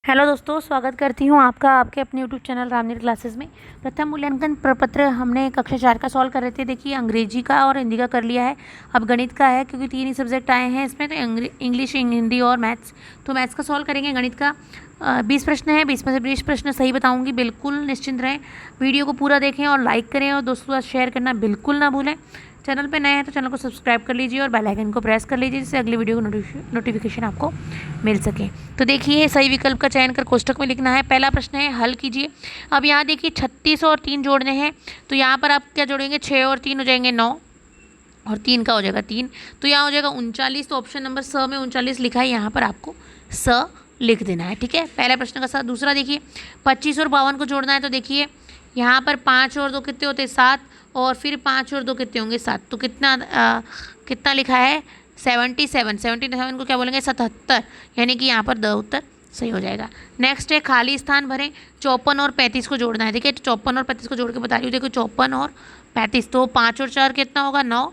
Hello दोस्तों, स्वागत करती हूँ आपका आपके अपने यूट्यूब चैनल रामनीर क्लासेस में। प्रथम मूल्यांकन प्रपत्र हमने कक्षा 4 का सॉल्व कर रहे थे। देखिए, अंग्रेजी का और हिंदी का कर लिया है। अब गणित का है, क्योंकि 3 ही सब्जेक्ट आए हैं इसमें, तो इंग्लिश, हिंदी और मैथ्स। तो मैथ्स का सॉल्व करेंगे। गणित का 20 प्रश्न है, 20 में से 20 प्रश्न सही बताऊँगी। बिल्कुल निश्चिंत रहें, वीडियो को पूरा देखें और लाइक करें और दोस्तों के साथ शेयर करना बिल्कुल ना भूलें। चैनल पे नए हैं तो चैनल को सब्सक्राइब कर लीजिए और बेल आइकन को प्रेस कर लीजिए, जिससे अगली वीडियो को नोटिफिकेशन आपको मिल सके। तो देखिए, सही विकल्प का चयन कर कोष्टक में लिखना है। पहला प्रश्न है, हल कीजिए। अब यहाँ देखिए 36 और 3 जोड़ने हैं, तो यहाँ पर आप क्या जोड़ेंगे, 6 और 3 हो जाएंगे 9, और 3 का हो जाएगा 3, तो यहाँ हो जाएगा 39। तो ऑप्शन नंबर स में 39 लिखा है, यहाँ पर आपको स लिख देना है। ठीक है, पहला प्रश्न का साथ। दूसरा देखिए, 25 और 52 को जोड़ना है। तो देखिए यहाँ पर 5 और 2 कितने होते हैं, 7, और फिर 5 और 2 कितने होंगे, 7। तो कितना लिखा है, 77। 77 को क्या बोलेंगे, 77, यानी कि यहाँ पर द उत्तर सही हो जाएगा। नेक्स्ट है, खाली स्थान भरें। 54 और 35 को जोड़ना है। देखिए 54 और 35 को जोड़ के बता रही हूँ। देखो 54 और 35, तो 5 और 4 कितना होगा, 9।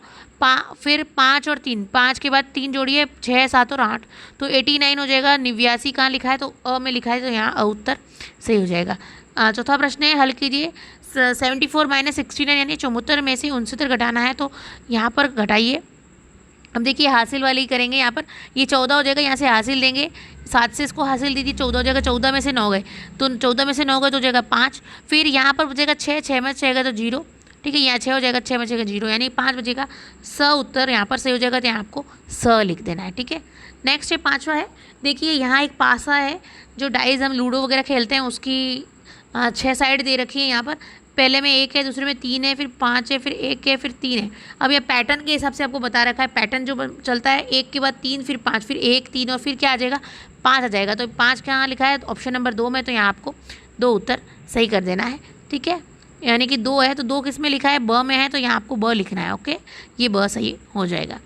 फिर 5 और 3, 5 के बाद 3 जोड़िए, 6, 7 और 8, तो 89 हो जाएगा। 89 कहाँ लिखा है, तो अ में लिखा है, तो यहाँ उत्तर सही हो जाएगा। चौथा प्रश्न है, हल कीजिए। 74 माइनस 69, यानी 74 में से 69 घटाना है, तो यहाँ पर घटाइए। अब देखिए हासिल वाली ही करेंगे। यहाँ पर ये 14 हो जाएगा, यहाँ से हासिल देंगे, 7 से इसको हासिल दीजिए, 14 हो जाएगा। 14 में से 9 गए, तो 14 में से 9 गए तो हो जाएगा 5। फिर यहाँ पर बचेगा 6, 6 में 6 गए तो 0। ठीक है, यहाँ 6 हो जाएगा, 6 में 6 0, यानी 5 बचेगा। स उत्तर यहाँ पर सही हो जाएगा, तो यहाँ आपको स लिख देना है। ठीक है, नेक्स्ट है, 5वां है। देखिए यहाँ एक पासा है, जो डाइज हम लूडो वगैरह खेलते हैं, उसकी 6 साइड दे रखी है। यहाँ पर पहले में 1 है, दूसरे में 3 है, फिर 5 है, फिर 1 है, फिर 3 है। अब यह पैटर्न के हिसाब से आपको बता रखा है। पैटर्न जो चलता है, 1 के बाद 3, फिर 5, फिर 1, 3 और फिर क्या आ जाएगा, 5 आ जाएगा। तो 5 कहाँ लिखा है, ऑप्शन नंबर 2 में, तो यहाँ आपको 2 उत्तर सही कर देना है। ठीक है, यानी कि 2 है, तो 2 किस में लिखा है, ब में है, तो यहाँ आपको ब लिखना है। ओके, ये ब सही हो जाएगा।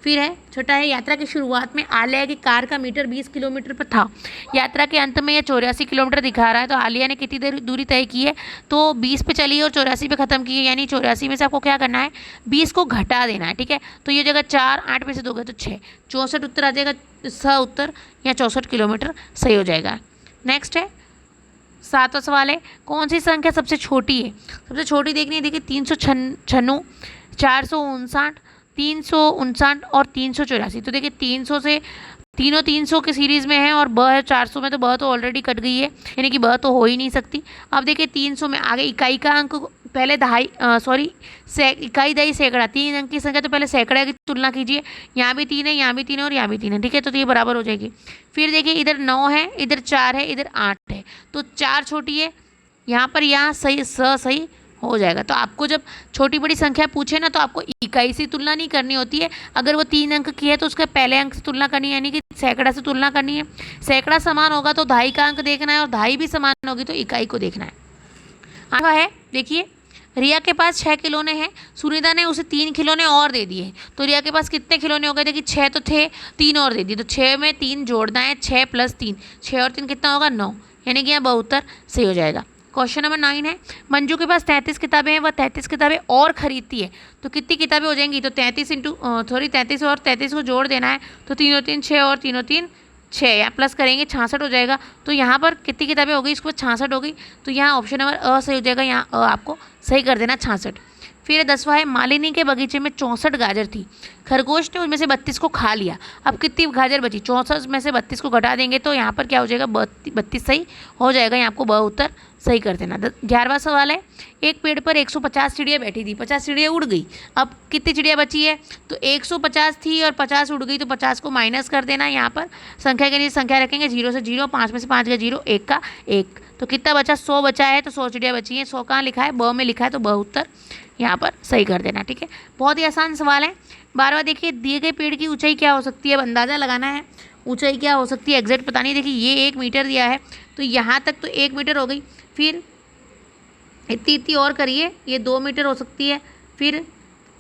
फिर है, छोटा है, यात्रा की शुरुआत में आलिया की कार का मीटर 20 किलोमीटर पर था। यात्रा के अंत में यह 84 किलोमीटर दिखा रहा है। तो आलिया ने कितनी देर दूरी तय की है, तो 20 पे चली और 84 पे ख़त्म की है, यानी 84 में से आपको क्या करना है, 20 को घटा देना है। ठीक है, तो ये जगह 4, 8 में से 2 गए तो 6, 64 उत्तर आ जाएगा। स उत्तर या 64 किलोमीटर सही हो जाएगा। नेक्स्ट है, 7वां सवाल है, कौन सी संख्या सबसे छोटी है। सबसे छोटी देखनी है। देखिए 396, 459, 359 और 384। तो देखिए 300 से तीनों 300 के सीरीज़ में है, और ब है 400 में, तो ब तो ऑलरेडी कट गई है, यानी कि ब तो हो ही नहीं सकती। अब देखिए 300 में आगे इकाई का अंक पहले इकाई दहाई सैकड़ा, 3 अंक की संख्या, तो पहले सैकड़ा की तुलना कीजिए। यहाँ भी 3 है, यहाँ भी 3 है और यहाँ भी 3 है। ठीक है, तो ये बराबर हो जाएगी। फिर देखिए इधर 9 है, इधर 4 है, इधर 8 है, तो 4 छोटी है, यहाँ पर यहाँ सही सही हो जाएगा। तो आपको जब छोटी बड़ी संख्या पूछे ना, तो आपको इकाई से तुलना नहीं करनी होती है। अगर वो 3 अंक की है, तो उसके पहले अंक से तुलना करनी है, यानी कि सैकड़ा से तुलना करनी है। सैकड़ा समान होगा तो दहाई का अंक देखना है, और दहाई भी समान होगी तो इकाई को देखना है। आगे है, देखिए रिया के पास 6 खिलौने हैं, सुनीता ने उसे 3 खिलौने और दे दिए। तो रिया के पास कितने खिलौने हो गए, देखिए 6 तो थे, 3 और दे दिए, तो 6 में 3 जोड़ना है, 6 + 3, 6 और 3 कितना होगा, 9, यानी कि यहाँ ब उत्तर सही हो जाएगा। क्वेश्चन नंबर 9 है, मंजू के पास 33 किताबें हैं, वह 33 किताबें और खरीदती है, तो कितनी किताबें हो जाएंगी, तो 33 और 33 को जोड़ देना है, तो 3 3 6 और 3 3 6, या प्लस करेंगे 66 हो जाएगा। तो यहाँ पर कितनी किताबें हो गई, इसके बाद 66 हो गई, तो यहाँ ऑप्शन नंबर अ सही हो जाएगा। यहाँ अ आपको सही कर देना, 66। फिर 10वां है, मालिनी के बगीचे में 64 गाजर थी, खरगोश ने उनमें से 32 को खा लिया। अब कितनी गाजर बची, 64 में से 32 को घटा देंगे, तो यहाँ पर क्या हो जाएगा, 32 सही हो जाएगा। यहाँ आपको ब उत्तर सही कर देना। 11वां सवाल है, एक पेड़ पर 150 चिड़िया बैठी थी, 50 चिड़िया उड़ गई। अब कितनी चिड़िया बची है, तो 150 थी और 50 उड़ गई, तो 50 को माइनस कर देना। यहाँ पर संख्या के नीचे संख्या रखेंगे, 0 से 0, 5 में से 5 गया 0, 1 का 1, तो कितना बचा, 100 बचा है, तो 100 चिड़िया बची है। 100 कहाँ लिखा है, ब में लिखा है, तो ब उत्तर यहाँ पर सही कर देना। ठीक है, बहुत ही आसान सवाल है। 12वां देखिए, दिए गए पेड़ की ऊंचाई क्या हो सकती है, अब अंदाज़ा लगाना है ऊंचाई क्या हो सकती है, एग्जैक्ट पता नहीं। देखिए ये 1 मीटर दिया है, तो यहाँ तक तो 1 मीटर हो गई, फिर इतनी और करिए, ये 2 मीटर हो सकती है, फिर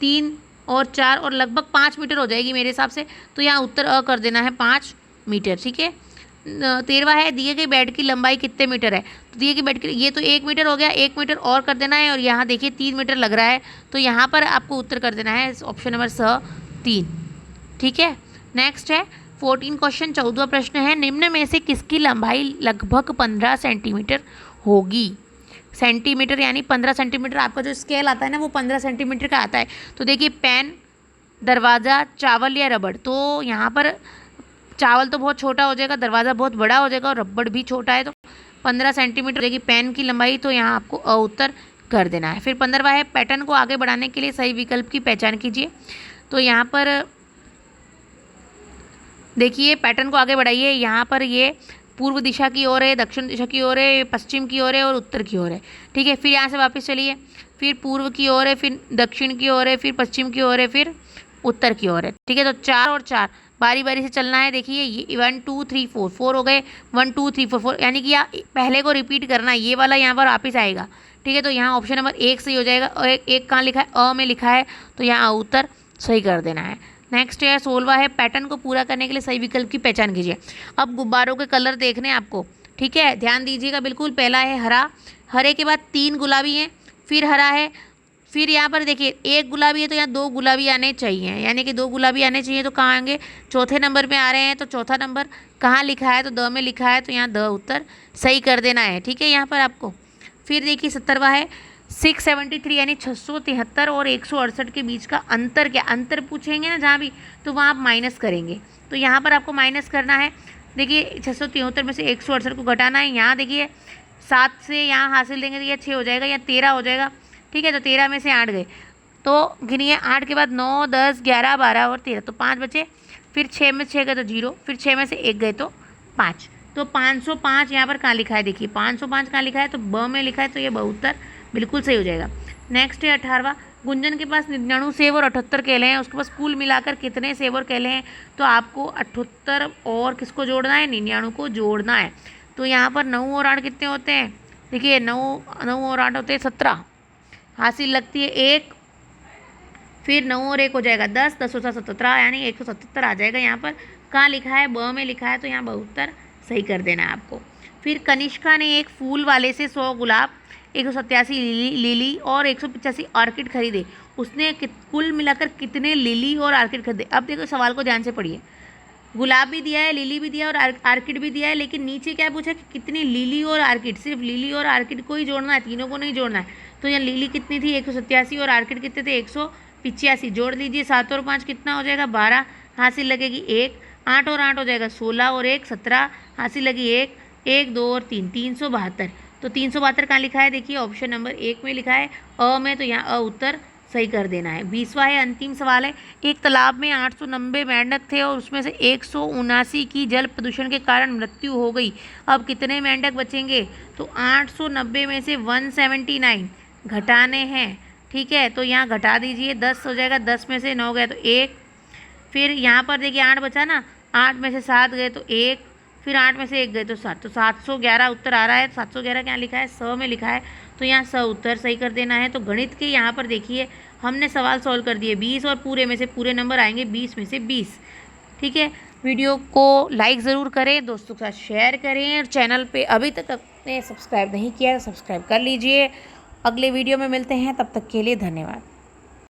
3 और 4 और लगभग 5 मीटर हो जाएगी मेरे हिसाब से, तो यहाँ उत्तर अ कर देना है, 5 मीटर। ठीक है, 13वां है, दिए गए बेड की लंबाई कितने मीटर है, तो दिए गए बेड की, ये तो 1 मीटर हो गया, 1 मीटर और कर देना है, और यहाँ देखिए 3 मीटर लग रहा है, तो यहाँ पर आपको उत्तर कर देना है ऑप्शन नंबर स 3। ठीक है, नेक्स्ट है, 14 क्वेश्चन 14वां प्रश्न है, निम्न में से किसकी लंबाई लगभग 15 सेंटीमीटर होगी। सेंटीमीटर यानी 15 सेंटीमीटर, आपका जो स्केल आता है ना वो 15 सेंटीमीटर का आता है। तो देखिए पेन, दरवाज़ा, चावल या रबड़। तो यहाँ पर चावल तो बहुत छोटा हो जाएगा, दरवाज़ा बहुत बड़ा हो जाएगा और रबड़ भी छोटा है, तो 15 सेंटीमीटर देगी पेन की लंबाई। तो यहाँ आपको अ उत्तर कर देना है। फिर 15वां है, पैटर्न को आगे बढ़ाने के लिए सही विकल्प की पहचान कीजिए। तो यहाँ पर देखिए पैटर्न को आगे बढ़ाइए। यहाँ पर ये पूर्व दिशा की ओर है, दक्षिण दिशा की ओर है, पश्चिम की ओर है और उत्तर की ओर है। ठीक है, फिर यहाँ से वापस चलिए, फिर पूर्व की ओर है, फिर दक्षिण की ओर है, फिर पश्चिम की ओर है, फिर उत्तर की ओर है। ठीक है, तो 4 और 4 बारी बारी से चलना है। देखिए ये 1 2 3 4 4 हो गए, 1 2 3 4 4, यानी कि पहले को रिपीट करना है, ये वाला यहाँ पर वापिस आएगा। ठीक है, तो यहाँ ऑप्शन नंबर 1 सही हो जाएगा। और एक कहाँ लिखा है, अ में लिखा है, तो यहाँ उत्तर सही कर देना है। नेक्स्ट है 16वां है, पैटर्न को पूरा करने के लिए सही विकल्प की पहचान कीजिए। अब गुब्बारों के कलर देखने हैं आपको। ठीक है, ध्यान दीजिएगा बिल्कुल। पहला है हरा, हरे के बाद 3 गुलाबी हैं, फिर हरा है, फिर यहाँ पर देखिए 1 गुलाबी है, तो यहाँ 2 गुलाबी आने चाहिए, यानी कि 2 गुलाबी आने चाहिए। तो कहाँ आएंगे, चौथे नंबर पे आ रहे हैं। तो चौथा नंबर कहाँ लिखा है, तो द में लिखा है, तो यहाँ द उत्तर सही कर देना है। ठीक है, यहाँ पर आपको फिर देखिए 17वां है, 673 यानी 673 और 168 के बीच का अंतर क्या, अंतर पूछेंगे ना जहाँ भी, तो वहाँ आप माइनस करेंगे। तो यहाँ पर आपको माइनस करना है। देखिए 673 में से 168 को घटाना है। यहाँ देखिए 7 से यहाँ हासिल देंगे तो यह 6 हो जाएगा, या 13 हो जाएगा। ठीक है, तो 13 में से 8 गए, तो गिनिए 8 के बाद 9 10 11 12 और 13, तो 5 बचे। फिर 6 में 6 गए तो 0, फिर 6 में से 1 गए तो 5। तो 505 यहाँ पर कहाँ लिखा है, देखिए 505 कहाँ लिखा है, तो ब में लिखा है, तो ये ब उत्तर बिल्कुल सही हो जाएगा। नेक्स्ट है 18वां, गुंजन के पास 99 सेब और 78 केले हैं, उसके पास कुल मिलाकर कितने सेब और केले हैं। तो आपको 78 और किसको जोड़ना है, 99 को जोड़ना है। तो यहाँ पर 9 और 8 कितने होते हैं, देखिए 9 और 8 होते हैं 17, हासिल लगती है 1, फिर 9 और 1 हो जाएगा 10, 10 और 7 17, यानी 177 आ जाएगा। यहाँ पर कहाँ लिखा है, ब में लिखा है, तो यहाँ ब उत्तर सही कर देना है आपको। फिर कनिष्का ने एक फूल वाले से 100 गुलाब, 187 लिली और 185 ऑर्किड खरीदे। उसने कुल मिलाकर कितने लिली और ऑर्किड खरीदे। अब देखो सवाल को ध्यान से पढ़िए, गुलाब भी दिया है, लिली भी दिया है और ऑर्किड भी दिया है, लेकिन नीचे क्या पूछा कि कितनी लिली और ऑर्किड, सिर्फ लिली और ऑर्किड को ही जोड़ना है, तीनों को नहीं जोड़ना है। तो यहाँ लिली कितनी थी 187 और ऑर्किड कितने थे 185, जोड़ लीजिए 7 और 5 कितना हो जाएगा 12, हासिल लगेगी 1, 8 और 8 हो जाएगा 16 और 1 17, हासिल लगी 1, 1 2 और 3 372। तो 372 कहाँ लिखा है, देखिए ऑप्शन नंबर 1 में लिखा है अ में, तो यहाँ अ उत्तर सही कर देना है। 20वां है, अंतिम सवाल है, एक तालाब में 890 मेंढक थे और उसमें से 179 की जल प्रदूषण के कारण मृत्यु हो गई। अब कितने मेंढक बचेंगे, तो 890 में से 179 घटाने हैं। ठीक है, तो यहाँ घटा दीजिए, 10 हो जाएगा, 10 में से 9 गए तो 1, फिर यहाँ पर देखिए 8 बचा ना, 8 में से 7 गए तो 1, फिर 8 में से 1 गए तो 7, तो 711 उत्तर आ रहा है। 711 क्या लिखा है, स में लिखा है, तो यहाँ स उत्तर सही कर देना है। तो गणित के यहाँ पर देखिए हमने सवाल सॉल्व कर दिए 20 और पूरे में से पूरे नंबर आएंगे 20 में से 20। ठीक है, वीडियो को लाइक ज़रूर करें, दोस्तों के साथ शेयर करें और चैनल पे अभी तक आपने सब्सक्राइब नहीं किया तो सब्सक्राइब कर लीजिए। अगले वीडियो में मिलते हैं, तब तक के लिए धन्यवाद।